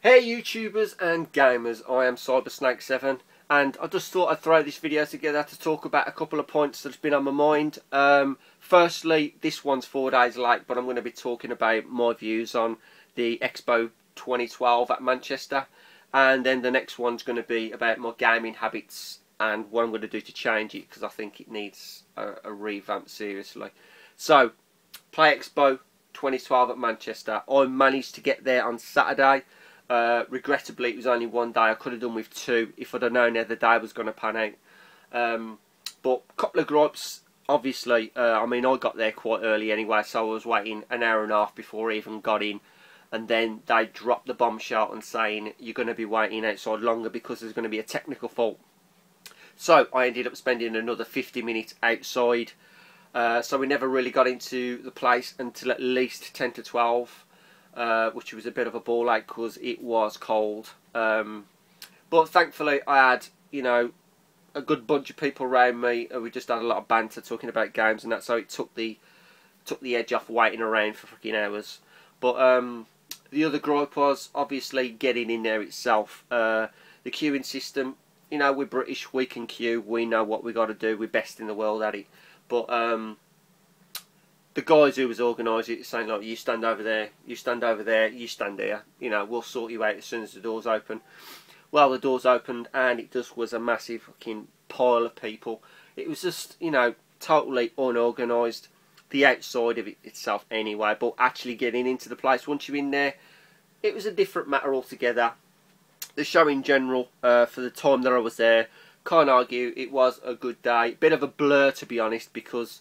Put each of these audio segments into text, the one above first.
Hey YouTubers and gamers, I am CyberSnake7 and I just thought I'd throw this video together to talk about a couple of points that's been on my mind. Firstly, this one's 4 days late, but I'm going to be talking about my views on the Expo 2012 at Manchester, and then the next one's going to be about my gaming habits and what I'm going to do to change it, because I think it needs a revamp seriously. So, Play Expo 2012 at Manchester. I managed to get there on Saturday. Regrettably, it was only one day. I could have done with two if I'd have known the other day was going to pan out. But a couple of gripes. Obviously, I mean, I got there quite early anyway, so I was waiting an hour and a half before I even got in. And then they dropped the bombshell and saying you're going to be waiting outside longer because there's going to be a technical fault. So I ended up spending another 50 minutes outside. So we never really got into the place until at least 10 to 12. Which was a bit of a ball ache because it was cold. But thankfully I had, you know, a good bunch of people around me. We just had a lot of banter talking about games and that, so it took the edge off waiting around for freaking hours. But the other gripe was obviously getting in there itself. The queuing system, you know, we're British, we can queue, we know what we got to do, we're best in the world at it. But the guys who was organising it saying, like, you stand over there, you stand over there, you stand here, you know, we'll sort you out as soon as the doors open. Well, the doors opened and it just was a massive fucking pile of people. It was just, you know, totally unorganised. The outside of it itself anyway, but actually getting into the place, once you're in there, it was a different matter altogether. The show in general, for the time that I was there, can't argue, it was a good day. Bit of a blur, to be honest, because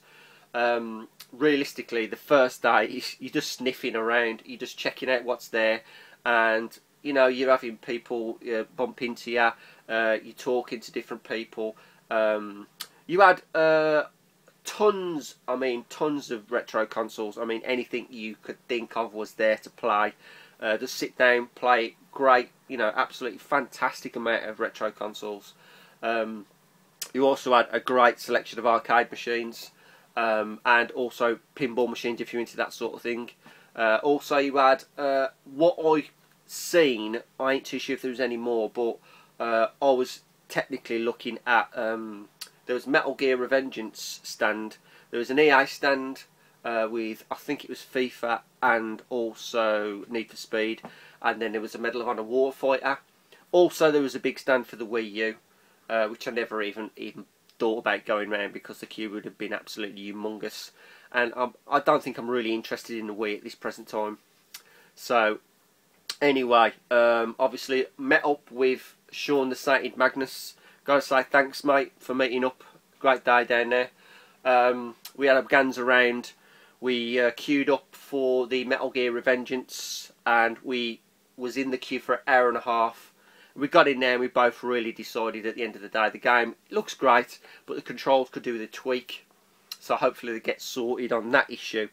realistically, the first day you're just sniffing around, you're just checking out what's there, and you know, you're having people bump into you, you're talking to different people. You had tons of retro consoles. I mean, anything you could think of was there to play. Just sit down, play it. Great, you know, absolutely fantastic amount of retro consoles. You also had a great selection of arcade machines. And also pinball machines if you're into that sort of thing. Also you had what I seen, I ain't too sure if there was any more, but I was technically looking at, there was Metal Gear Revengeance stand, there was an EA stand with, I think it was FIFA and also Need for Speed, and then there was a Medal of Honor Warfighter. Also there was a big stand for the Wii U, which I never even thought about going round because the queue would have been absolutely humongous, and I don't think I'm really interested in the Wii at this present time. So anyway, obviously met up with Sean the Sated Magnus. Gotta say thanks, mate, for meeting up. Great day down there. We had a gans around. We queued up for the Metal Gear Revengeance, and we was in the queue for an hour and a half. We got in there and we both really decided at the end of the day the game looks great, but the controls could do with a tweak. So hopefully they get sorted on that issue.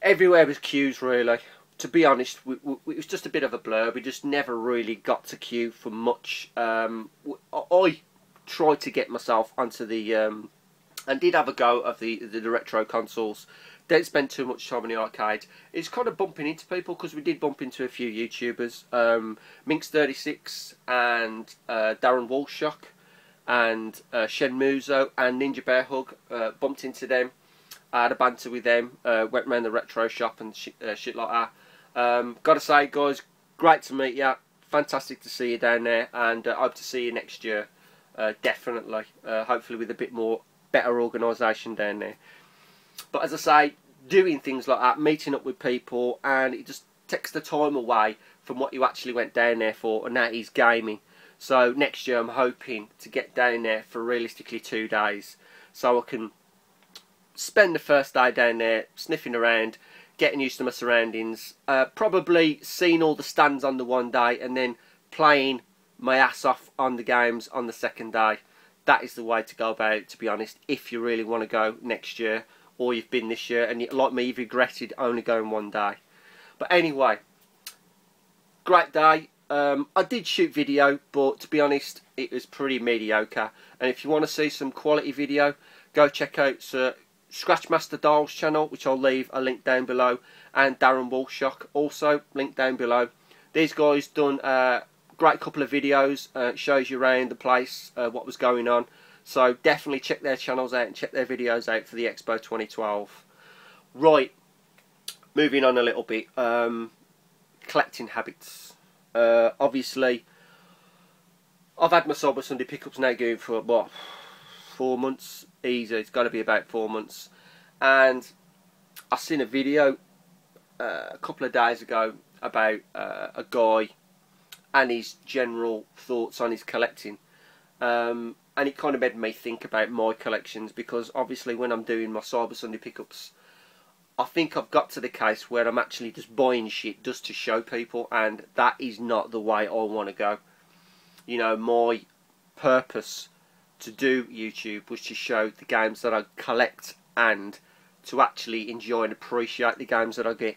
Everywhere was queues, really. To be honest, it was just a bit of a blur. We just never really got to queue for much. I tried to get myself onto the and did have a go of the retro consoles. Didn't spend too much time in the arcade. It's kind of bumping into people because we did bump into a few YouTubers. Minx36 and Darren Walshock and Shen Muzo and Ninja Bear Hug. Bumped into them. I had a banter with them. Went around the retro shop and shit like that. Gotta say, guys, great to meet you. Fantastic to see you down there, and I hope to see you next year. Definitely. Hopefully with a bit more better organisation down there. But as I say, doing things like that, meeting up with people, and it just takes the time away from what you actually went down there for, and that is gaming. So next year I'm hoping to get down there for realistically 2 days, so I can spend the first day down there sniffing around, getting used to my surroundings, probably seeing all the stands on the one day, and then playing my ass off on the games on the second day. That is the way to go about it, to be honest, if you really want to go next year, or you've been this year and like me you've regretted only going one day. But anyway, great day. I did shoot video, but to be honest it was pretty mediocre, and if you want to see some quality video, go check out Scratchmaster Dial's channel, which I'll leave a link down below, and Darren Walshock also link down below. These guys done a great couple of videos. Shows you around the place, what was going on. So definitely check their channels out and check their videos out for the Expo 2012. Right, moving on a little bit. Collecting habits. Obviously, I've had my Cyber Sunday pickups now going for what, 4 months easy. It's got to be about 4 months. And I seen a video a couple of days ago about a guy and his general thoughts on his collecting, and it kind of made me think about my collections, because obviously when I'm doing my Cyber Sunday pickups, I think I've got to the case where I'm actually just buying shit just to show people, and that is not the way I want to go. You know, my purpose to do YouTube was to show the games that I collect and to actually enjoy and appreciate the games that I get,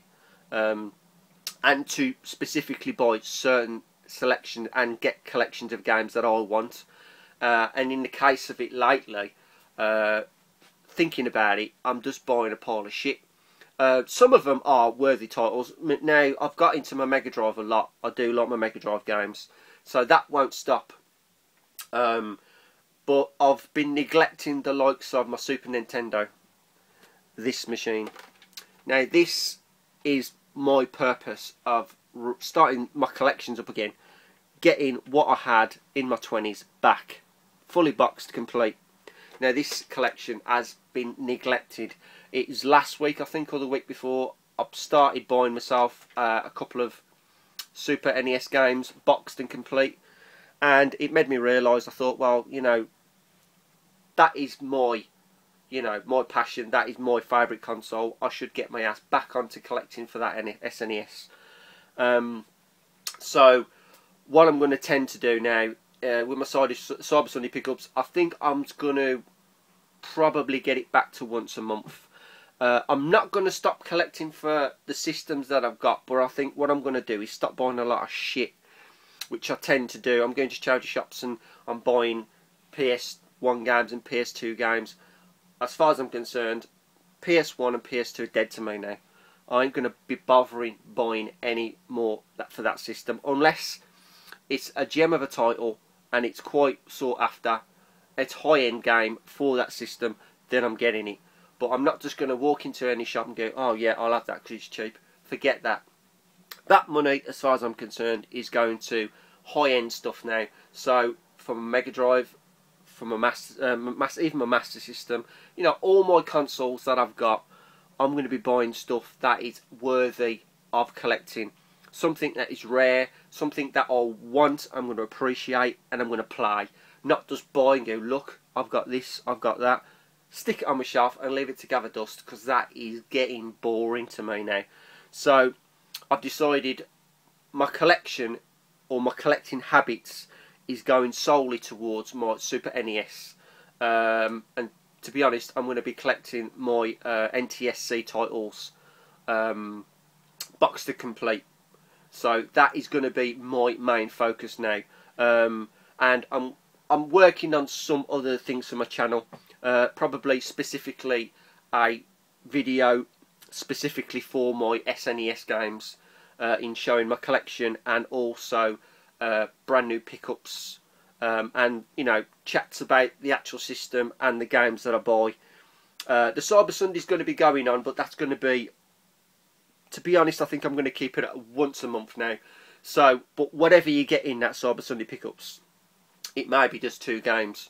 and to specifically buy certain selection and get collections of games that I want. And in the case of it lately, thinking about it, I'm just buying a pile of shit. Some of them are worthy titles. Now, I've got into my Mega Drive a lot. I do like my Mega Drive games, so that won't stop. But I've been neglecting the likes of my Super Nintendo, this machine. Now, this is my purpose of starting my collections up again, getting what I had in my 20s back, fully boxed, complete. Now, this collection has been neglected. It was last week, I think, or the week before, I started buying myself a couple of Super NES games, boxed and complete, and it made me realise, I thought, well, you know, that is my, you know, my passion, that is my favourite console. I should get my ass back onto collecting for that SNES. So, what I'm going to tend to do now, with my Cyber Sunday pickups, I think I'm going to probably get it back to once a month. I'm not going to stop collecting for the systems that I've got, but I think what I'm going to do is stop buying a lot of shit, which I tend to do. I'm going to charity shops and I'm buying PS1 games and PS2 games. As far as I'm concerned, PS1 and PS2 are dead to me now. I ain't going to be bothering buying any more for that system, unless it's a gem of a title and it's quite sought after, it's high-end game for that system, then I'm getting it. But I'm not just going to walk into any shop and go, oh yeah, I'll have that because it's cheap. Forget that. That money, as far as I'm concerned, is going to high-end stuff now. So, from a Mega Drive, from a even my Master System, you know, all my consoles that I've got, I'm going to be buying stuff that is worthy of collecting. Something that is rare, something that I want, I'm going to appreciate, and I'm going to play. Not just buy and go, look, I've got this, I've got that. Stick it on my shelf and leave it to gather dust, because that is getting boring to me now. So, I've decided my collection, or my collecting habits, is going solely towards my Super NES. And to be honest, I'm going to be collecting my NTSC titles, boxed to complete. So that is going to be my main focus now. And I'm working on some other things for my channel. Probably specifically a video specifically for my SNES games, in showing my collection, and also brand new pickups, and you know, chats about the actual system and the games that I buy. The Cyber Sunday is going to be going on, but that's going to be honest, I think I'm going to keep it at once a month now. So, but whatever you get in that Cyber Sunday pickups, it may be just 2 games.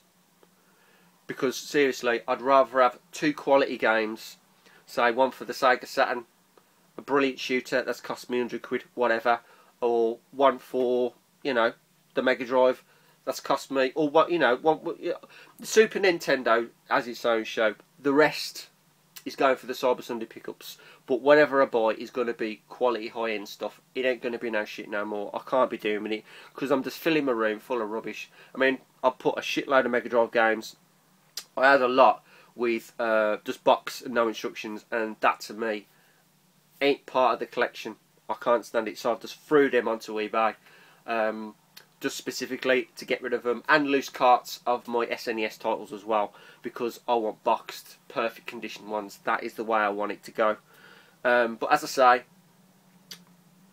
Because seriously, I'd rather have 2 quality games, say one for the Sega Saturn, a brilliant shooter that's cost me 100 quid, whatever, or one for, you know, the Mega Drive that's cost me, or what, you know, the Super Nintendo has its own show. The rest is going for the Cyber Sunday pickups. But whatever I buy is going to be quality high-end stuff. It ain't going to be no shit no more. I can't be doing it because I'm just filling my room full of rubbish. I mean, I put a shitload of Mega Drive games. I had a lot with just box and no instructions, and that to me ain't part of the collection. I can't stand it, so I've just threw them onto eBay, just specifically to get rid of them, and loose carts of my SNES titles as well, because I want boxed, perfect condition ones. That is the way I want it to go. But as I say,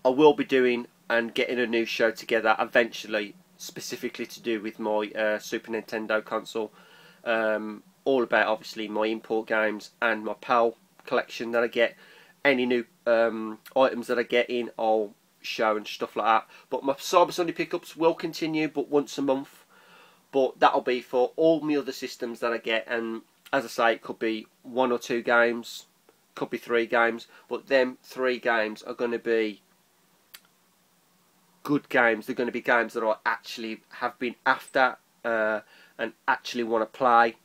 I will be doing and getting a new show together eventually, specifically to do with my Super Nintendo console. All about obviously my import games and my PAL collection that I get. Any new items that I get in, I'll show and stuff like that. But my Cyber Sunday pickups will continue, but once a month. But that'll be for all my other systems that I get, and as I say, it could be 1 or 2 games, could be 3 games, but them 3 games are going to be good games. They're going to be games that I actually have been after and actually want to play,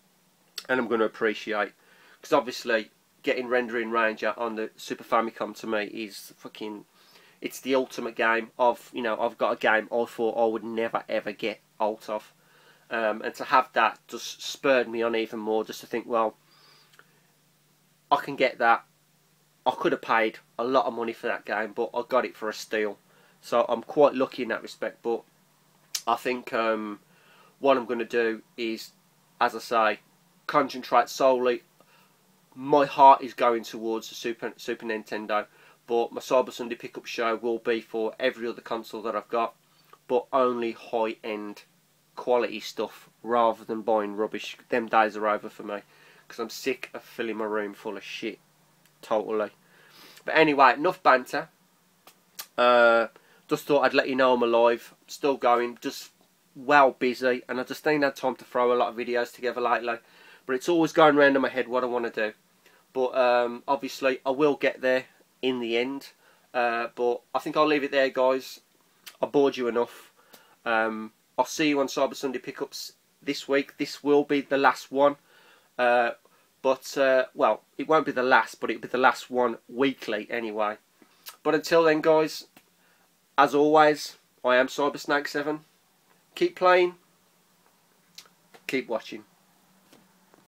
and I'm going to appreciate. Because obviously, getting Rendering Ranger on the Super Famicom to me is fucking, it's the ultimate game of, you know, I've got a game I thought I would never ever get out of. And to have that just spurred me on even more, just to think, well, I can get that. I could have paid a lot of money for that game, but I got it for a steal. So I'm quite lucky in that respect. But I think what I'm going to do is, as I say, concentrate solely. My heart is going towards the Super Nintendo, but my Cyber Sunday pickup show will be for every other console that I've got, but only high-end quality stuff rather than buying rubbish. Them days are over for me, because I'm sick of filling my room full of shit. Totally. But anyway, enough banter. Just thought I'd let you know I'm alive, still going, just well busy, and I just ain't had time to throw a lot of videos together lately. But it's always going around in my head what I want to do. But obviously I will get there in the end. But I think I'll leave it there, guys. I bored you enough. I'll see you on Cyber Sunday pickups this week. This will be the last one. Well, it won't be the last, but it'll be the last one weekly anyway. But until then, guys, as always, I am Cyber Snake 7. Keep playing, keep watching.